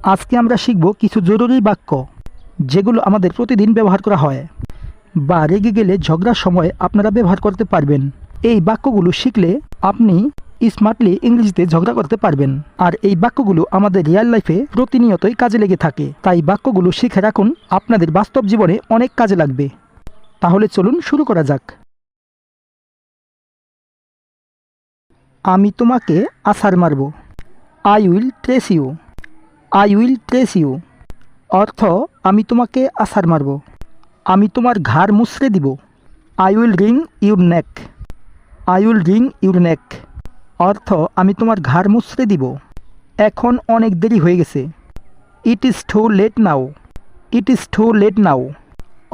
আজকে আমরা শিখব কিছু জরুরি বাক্য যেগুলো আমাদের প্রতিদিন ব্যবহার করা হয় বা রেগে গেলে ঝগড়ার সময় আপনারা ব্যবহার করতে পারবেন। এই বাক্যগুলো শিখলে আপনি স্মার্টলি ইংরেজিতে ঝগড়া করতে পারবেন। আর এই বাক্যগুলো আমাদের রিয়েল লাইফে প্রতিনিয়তই কাজে লেগে থাকে, তাই বাক্যগুলো শিখে রাখুন, আপনাদের বাস্তব জীবনে অনেক কাজে লাগবে। তাহলে চলুন শুরু করা যাক। আমি তোমাকে আছাড় মারব। I will trace you. I will trace you অর্থ আমি তোমাকে আছাড় মারব। আমি তোমার ঘাড় মুছড়ে দিব। I will wring your neck. I will wring your neck অর্থ আমি তোমার ঘাড় মুছড়ে দিব। এখন অনেক দেরি হয়ে গেছে। It is too late now. It is too late now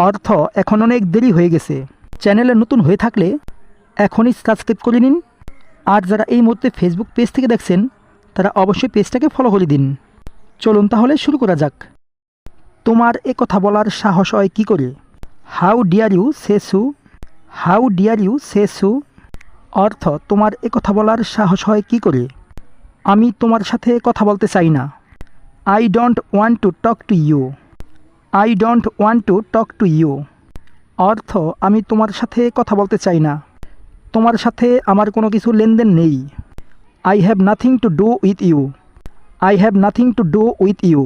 অর্থ এখন অনেক দেরি হয়ে গেছে। চ্যানেলে নতুন হয়ে থাকলে এখনই সাবস্ক্রাইব করে নিন। আর যারা এই মুহূর্তে ফেসবুক পেজ থেকে দেখছেন তারা অবশ্যই পেজটাকে ফলো করে দিন। চলুন তাহলে শুরু করা যাক। তোমার এ কথা বলার সাহস হয় কী করে? হাউ ডিয়ার ইউ সে সু। হাউ ডিয়ার ইউ সে সু অর্থ তোমার এ কথা বলার সাহস হয় কী করে? আমি তোমার সাথে কথা বলতে চাই না। I don't want to talk to you. I don't want to talk to you অর্থ আমি তোমার সাথে কথা বলতে চাই না। তোমার সাথে আমার কোনো কিছু লেনদেন নেই। I have nothing to do with you. I have nothing to do with you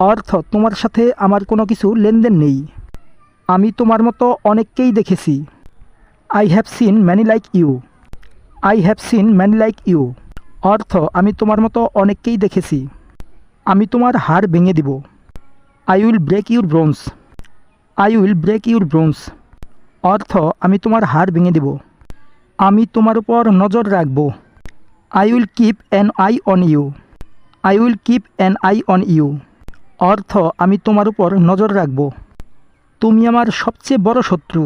অর্থ তোমার সাথে আমার কোনো কিছু লেনদেন নেই। আমি তোমার মতো অনেককেই দেখেছি। I have seen many like you. I have seen many like you অর্থ আমি তোমার মতো অনেককেই দেখেছি। আমি তোমার হাড় ভেঙে দিব। I will break your bones. I will break your bones অর্থ আমি তোমার হাড় ভেঙে দেব। আমি তোমার উপর নজর রাখব। I will keep an eye on you. I will keep an eye on you অর্থ আমি তোমার উপর নজর রাখব। তুমি আমার সবচেয়ে বড় শত্রু।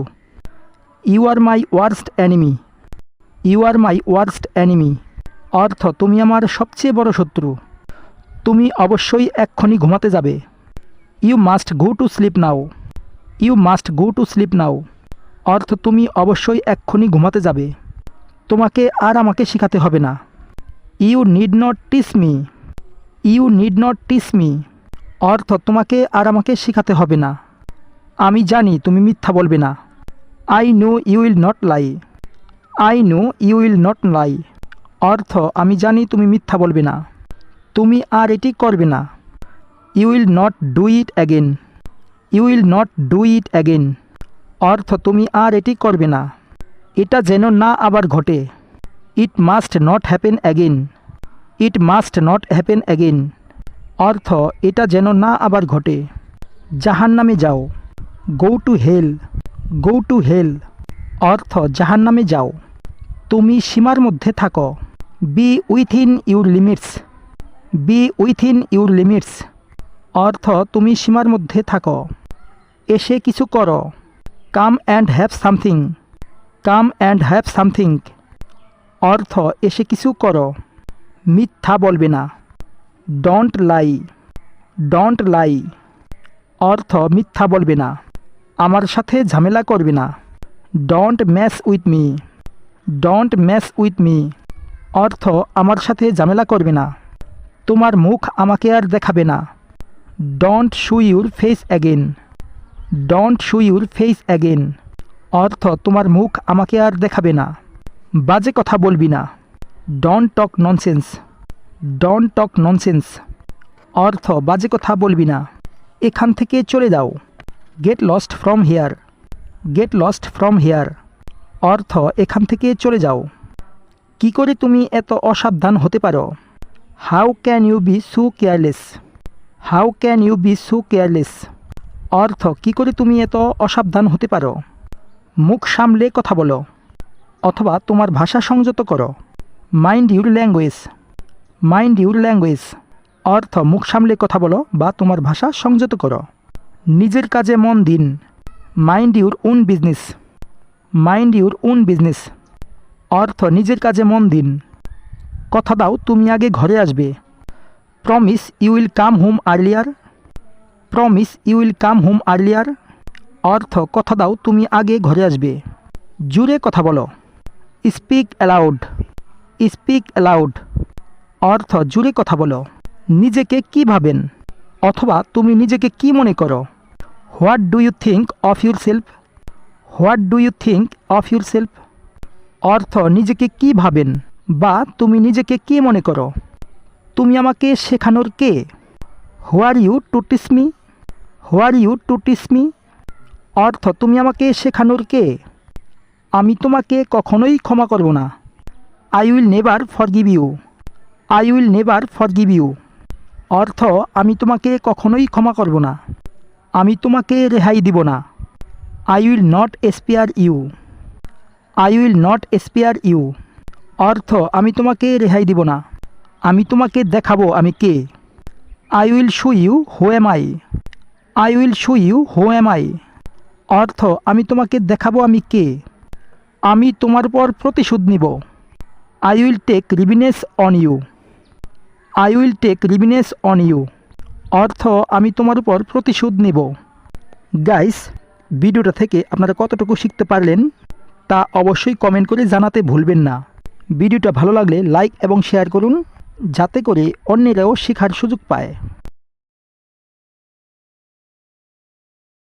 You are my worst enemy. You are my worst enemy অর্থ তুমি আমার সবচেয়ে বড় শত্রু। তুমি অবশ্যই এক্ষুনি ঘুমাতে যাবে। You must go to sleep now. You must go to sleep now অর্থ তুমি অবশ্যই এক্ষুনি ঘুমাতে যাবে। তোমাকে আর আমাকে শেখাতে হবে না। You need not teach me. You need not teach me অর্থ তোমাকে আর আমাকে শেখাতে হবে না। আমি জানি তুমি মিথ্যা বলবে না। I know you will not lie. I know you will not lie অর্থ আমি জানি তুমি মিথ্যা বলবে না। তুমি আর এটি করবে না। You will not do it again. You will not do it again অর্থ তুমি আর এটি করবে না। এটা যেন না আবার ঘটে। It must not happen again. It must not happen again অর্থ এটা যেন না আবার ঘটে। জাহান্নামে যাও। Go to hell. Go to hell অর্থ জাহান্নামে যাও। তুমি সীমার মধ্যে থাকো। Be within your limits. Be within your limits অর্থ তুমি সীমার মধ্যে থাকো। এসে কিছু করো। Come and have something. Come and have something অর্থ এসে কিছু করো। মিথ্যা বলবে না। Don't lie. ডোন্ট লাই অর্থ মিথ্যা বলবে না। আমার সাথে ঝামেলা করবে না। Don't mess with me. Don't mess with me অর্থ আমার সাথে ঝামেলা করবে না। তোমার মুখ আমাকে আর দেখাবে না। Don't show your face again. Don't show your face again অর্থ তোমার মুখ আমাকে আর দেখাবে না। বাজে কথা বলবি না। Don't talk nonsense. Don't talk nonsense অর্থ বাজে কথা বলবি না। এখান থেকে চলে যাও। Get lost from here. Get lost from here অর্থ এখান থেকে চলে যাও। কি করে তুমি এত অসাবধান হতে পারো? How can you be so careless. How can you be so careless অর্থ কি করে তুমি এত অসাবধান হতে পারো? মুখ সামলে কথা বলো অথবা তোমার ভাষা সংযত করো। Mind your language. Mind your language অর্থ মুখ সামলে কথা বলো বা তোমার ভাষা সংযত করো। নিজের কাজে মন দিন। Mind your own business. Mind your own business অর্থ নিজের কাজে মন দিন। কথা দাও তুমি আগে ঘরে আসবে। Promise you will come home earlier. Promise you will come home earlier অর্থ কথা দাও তুমি আগে ঘরে আসবে। জুড়ে কথা বলো। Speak allowed. স্পিক অ্যালাউড অর্থ জুড়ে কথা বলো। নিজেকে কি ভাবেন অথবা তুমি নিজেকে কি মনে করো। What do you think of yourself. What do you think of yourself অর্থ নিজেকে কি ভাবেন বা তুমি নিজেকে কি মনে করো। তুমি আমাকে শেখানোর কে। Who are you to teach me. Who are you to teach me অর্থ তুমি আমাকে শেখানোর কে। আমি তোমাকে কখনোই ক্ষমা করব না। I will never forgive you. I will never forgive you অর্থ আমি তোমাকে কখনোই ক্ষমা করব না। আমি তোমাকে রেহাই দিব না। I will not spare you. I will not spare you অর্থ আমি তোমাকে রেহাই দিব না। আমি তোমাকে দেখাবো আমি কে। I will show you who am I. I will show you who am I অর্থ আমি তোমাকে দেখাবো আমি কে। আমি তোমার উপর প্রতিশোধ নিব। I will take revenge on you. I will take revenge on you অর্থ আমি তোমার উপর প্রতিশোধ নেব। গাইস, ভিডিওটা থেকে আপনারা কতটুকু শিখতে পারলেন তা অবশ্যই কমেন্ট করে জানাতে ভুলবেন না। ভিডিওটা ভালো লাগলে লাইক এবং শেয়ার করুন যাতে করে অন্যেরাও শেখার সুযোগ পায়।